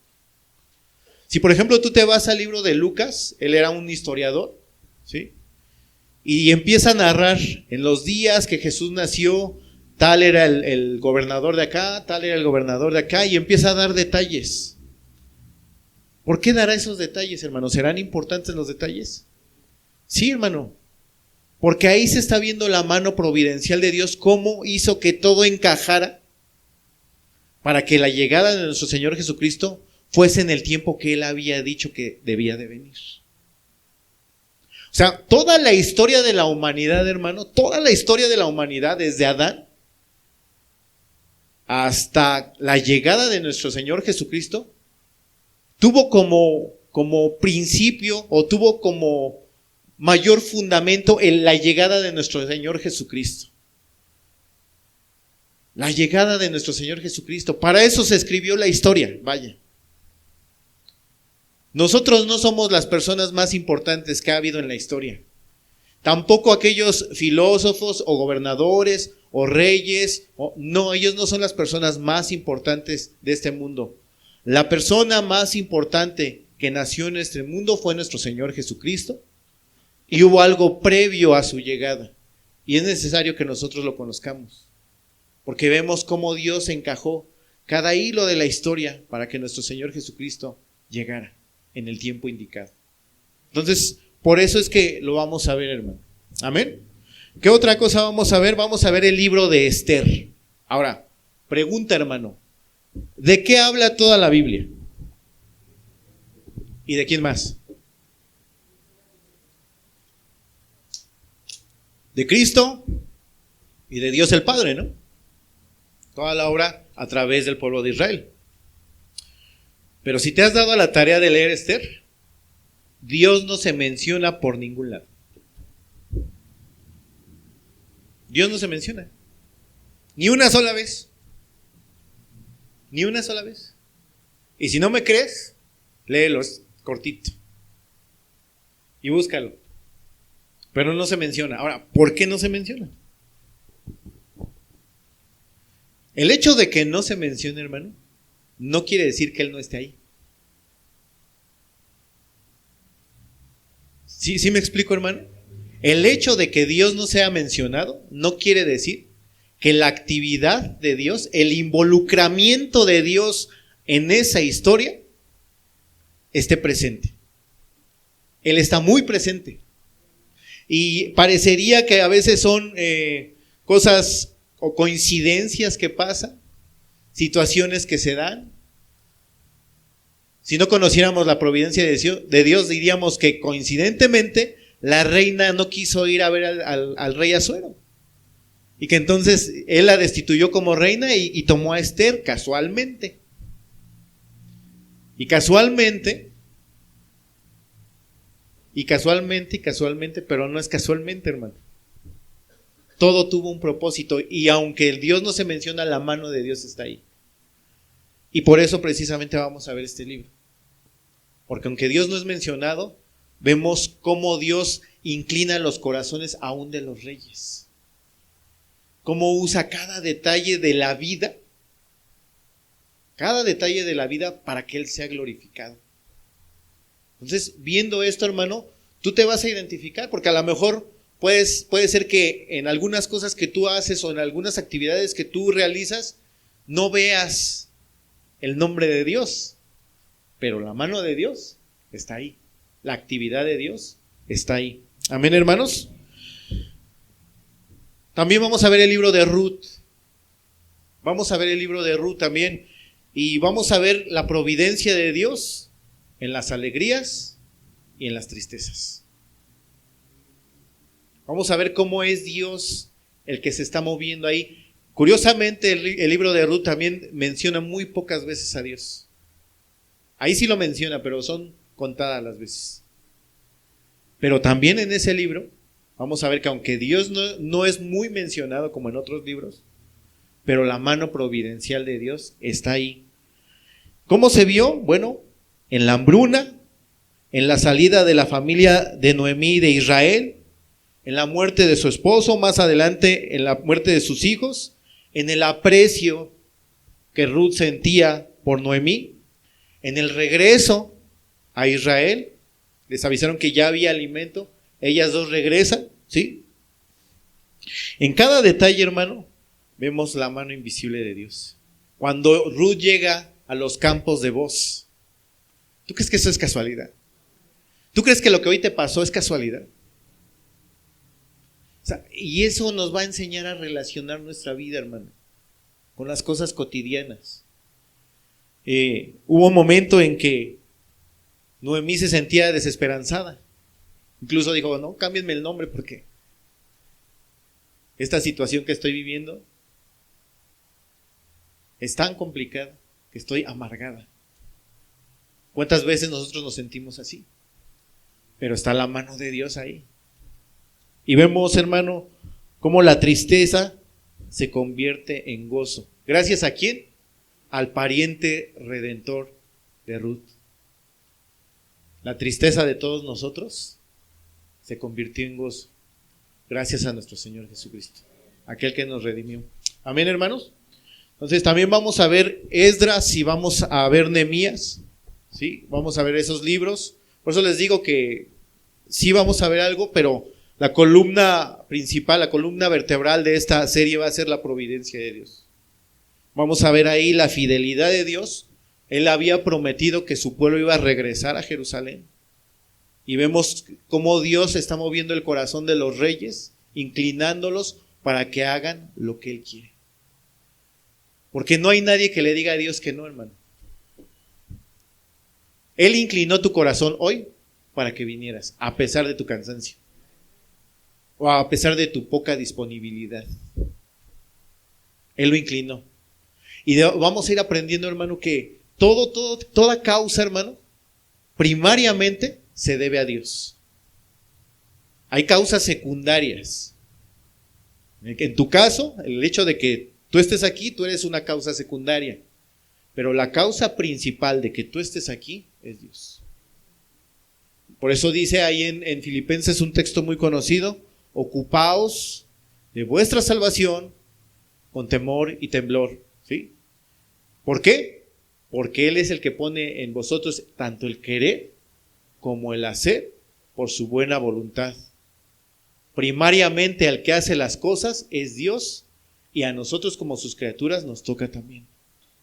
Si por ejemplo tú te vas al libro de Lucas, él era un historiador, ¿sí? Y empieza a narrar en los días que Jesús nació, tal era el gobernador de acá, tal era el gobernador de acá, y empieza a dar detalles. ¿Por qué dará esos detalles, hermano? ¿Serán importantes los detalles? Sí, hermano, porque ahí se está viendo la mano providencial de Dios, cómo hizo que todo encajara para que la llegada de nuestro Señor Jesucristo fuese en el tiempo que Él había dicho que debía de venir. O sea, toda la historia de la humanidad, hermano, toda la historia de la humanidad desde Adán hasta la llegada de nuestro Señor Jesucristo tuvo como principio o tuvo como mayor fundamento en la llegada de nuestro Señor Jesucristo. La llegada de nuestro Señor Jesucristo. Para eso se escribió la historia, vaya. Nosotros no somos las personas más importantes que ha habido en la historia. Tampoco aquellos filósofos o gobernadores o reyes. No, ellos no son las personas más importantes de este mundo. La persona más importante que nació en este mundo fue nuestro Señor Jesucristo. Y hubo algo previo a su llegada. Y es necesario que nosotros lo conozcamos. Porque vemos cómo Dios encajó cada hilo de la historia para que nuestro Señor Jesucristo llegara en el tiempo indicado. Entonces, por eso es que lo vamos a ver, hermano. Amén. ¿Qué otra cosa vamos a ver? Vamos a ver el libro de Esther. Ahora, pregunta, hermano, ¿de qué habla toda la Biblia? ¿Y de quién más? De Cristo y de Dios el Padre, ¿no? Toda la obra a través del pueblo de Israel. Pero si te has dado a la tarea de leer Esther, Dios no se menciona por ningún lado. Dios no se menciona. Ni una sola vez. Ni una sola vez. Y si no me crees, léelo, es cortito. Y búscalo. Pero no se menciona. Ahora, ¿por qué no se menciona? El hecho de que no se mencione, hermano, no quiere decir que Él no esté ahí. ¿Sí me explico, hermano? El hecho de que Dios no sea mencionado no quiere decir que la actividad de Dios, el involucramiento de Dios en esa historia esté presente. Él está muy presente. Y parecería que a veces son cosas o coincidencias que pasan, situaciones que se dan. Si no conociéramos la providencia de Dios, diríamos que coincidentemente la reina no quiso ir a ver al rey Asuero. Y que entonces él la destituyó como reina y tomó a Esther casualmente. Y casualmente, pero no es casualmente, hermano. Todo tuvo un propósito, y aunque el Dios no se menciona, la mano de Dios está ahí. Y por eso precisamente vamos a ver este libro. Porque aunque Dios no es mencionado, vemos cómo Dios inclina los corazones aún de los reyes. Cómo usa cada detalle de la vida, para que Él sea glorificado. Entonces, viendo esto, hermano, tú te vas a identificar, porque a lo mejor puede ser que en algunas cosas que tú haces o en algunas actividades que tú realizas, no veas el nombre de Dios, pero la mano de Dios está ahí. La actividad de Dios está ahí. Amén, hermanos. También vamos a ver el libro de Ruth. Vamos a ver el libro de Ruth también. Y vamos a ver la providencia de Dios en las alegrías y en las tristezas. Vamos a ver cómo es Dios el que se está moviendo ahí. Curiosamente, el libro de Ruth también menciona muy pocas veces a Dios. Ahí sí lo menciona, pero son contadas las veces. Pero también en ese libro vamos a ver que aunque Dios no es muy mencionado como en otros libros, pero la mano providencial de Dios está ahí. ¿Cómo se vio? Bueno, en la hambruna, en la salida de la familia de Noemí de Israel, en la muerte de su esposo, más adelante en la muerte de sus hijos, en el aprecio que Ruth sentía por Noemí, en el regreso a Israel, les avisaron que ya había alimento, ellas dos regresan, ¿sí? En cada detalle, hermano, vemos la mano invisible de Dios. Cuando Ruth llega a los campos de Booz, ¿tú crees que eso es casualidad? ¿Tú crees que lo que hoy te pasó es casualidad? O sea, y eso nos va a enseñar a relacionar nuestra vida, hermano, con las cosas cotidianas. Hubo un momento en que Noemí se sentía desesperanzada. Incluso dijo, no, cámbienme el nombre porque esta situación que estoy viviendo es tan complicada que estoy amargada. ¿Cuántas veces nosotros nos sentimos así? Pero está la mano de Dios ahí. Y vemos, hermano, cómo la tristeza se convierte en gozo. ¿Gracias a quién? Al pariente redentor de Ruth. La tristeza de todos nosotros se convirtió en gozo gracias a nuestro Señor Jesucristo, aquel que nos redimió. Amén, hermanos. Entonces también vamos a ver Esdras y vamos a ver Nehemías, ¿sí? Vamos a ver esos libros. Por eso les digo que sí vamos a ver algo, pero la columna principal, la columna vertebral de esta serie va a ser la providencia de Dios. Vamos a ver ahí la fidelidad de Dios. Él había prometido que su pueblo iba a regresar a Jerusalén. Y vemos cómo Dios está moviendo el corazón de los reyes, inclinándolos para que hagan lo que Él quiere. Porque no hay nadie que le diga a Dios que no, hermano. Él inclinó tu corazón hoy para que vinieras, a pesar de tu cansancio. O a pesar de tu poca disponibilidad. Él lo inclinó. Y vamos a ir aprendiendo, hermano, que toda causa, hermano, primariamente se debe a Dios. Hay causas secundarias. En tu caso, el hecho de que tú estés aquí, tú eres una causa secundaria, pero la causa principal de que tú estés aquí es Dios. Por eso dice ahí en Filipenses un texto muy conocido: ocupaos de vuestra salvación con temor y temblor. ¿Sí? ¿Por qué? Porque Él es el que pone en vosotros tanto el querer como el hacer por su buena voluntad. Primariamente al que hace las cosas es Dios, y a nosotros como sus criaturas nos toca también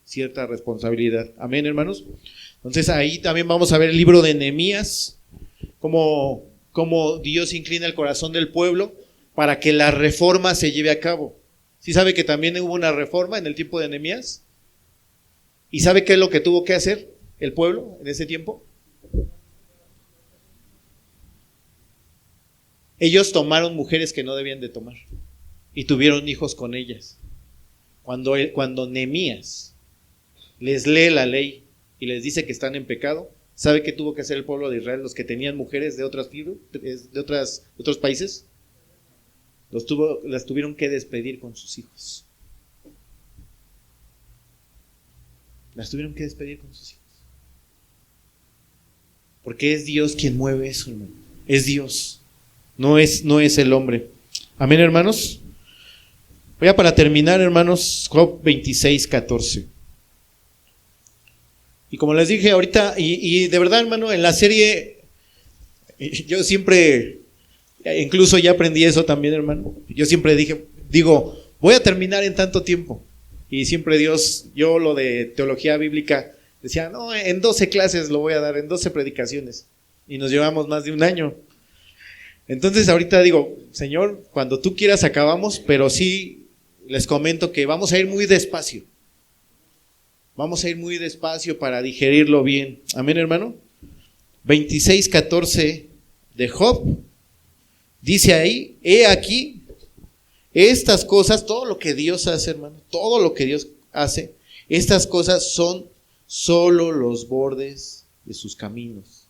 cierta responsabilidad. Amén, hermanos. Entonces ahí también vamos a ver el libro de Nehemías, cómo Dios inclina el corazón del pueblo para que la reforma se lleve a cabo. ¿Sí sabe que también hubo una reforma en el tiempo de Nehemías? ¿Y sabe qué es lo que tuvo que hacer el pueblo en ese tiempo? Ellos tomaron mujeres que no debían de tomar y tuvieron hijos con ellas. Cuando Nehemías les lee la ley y les dice que están en pecado, ¿sabe qué tuvo que hacer el pueblo de Israel? Los que tenían mujeres de otros países, las tuvieron que despedir con sus hijos. Las tuvieron que despedir con sus hijos. Porque es Dios quien mueve eso, hermano. Es Dios, no es el hombre. Amén, hermanos. Voy a para terminar, hermanos, Job 26:14. Y como les dije ahorita, y de verdad, hermano, en la serie, yo siempre, incluso ya aprendí eso también, hermano. Yo siempre digo, voy a terminar en tanto tiempo. Y siempre Dios, yo lo de teología bíblica, decía, no, en 12 clases lo voy a dar, en 12 predicaciones. Y nos llevamos más de un año. Entonces ahorita digo, Señor, cuando tú quieras acabamos, pero sí les comento que vamos a ir muy despacio. Vamos a ir muy despacio para digerirlo bien. Amén, hermano. 26:14 de Job. Dice ahí, he aquí, estas cosas, todo lo que Dios hace, hermano, todo lo que Dios hace, estas cosas son solo los bordes de sus caminos.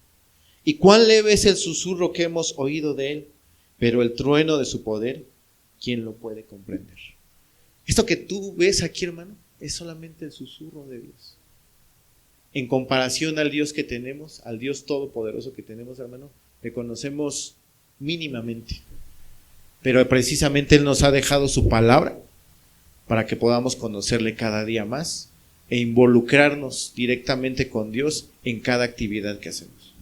Y cuán leve es el susurro que hemos oído de Él, pero el trueno de su poder, ¿quién lo puede comprender? Esto que tú ves aquí, hermano, es solamente el susurro de Dios. En comparación al Dios que tenemos, al Dios todopoderoso que tenemos, hermano, le conocemos mínimamente. Pero precisamente Él nos ha dejado su palabra para que podamos conocerle cada día más e involucrarnos directamente con Dios en cada actividad que hacemos.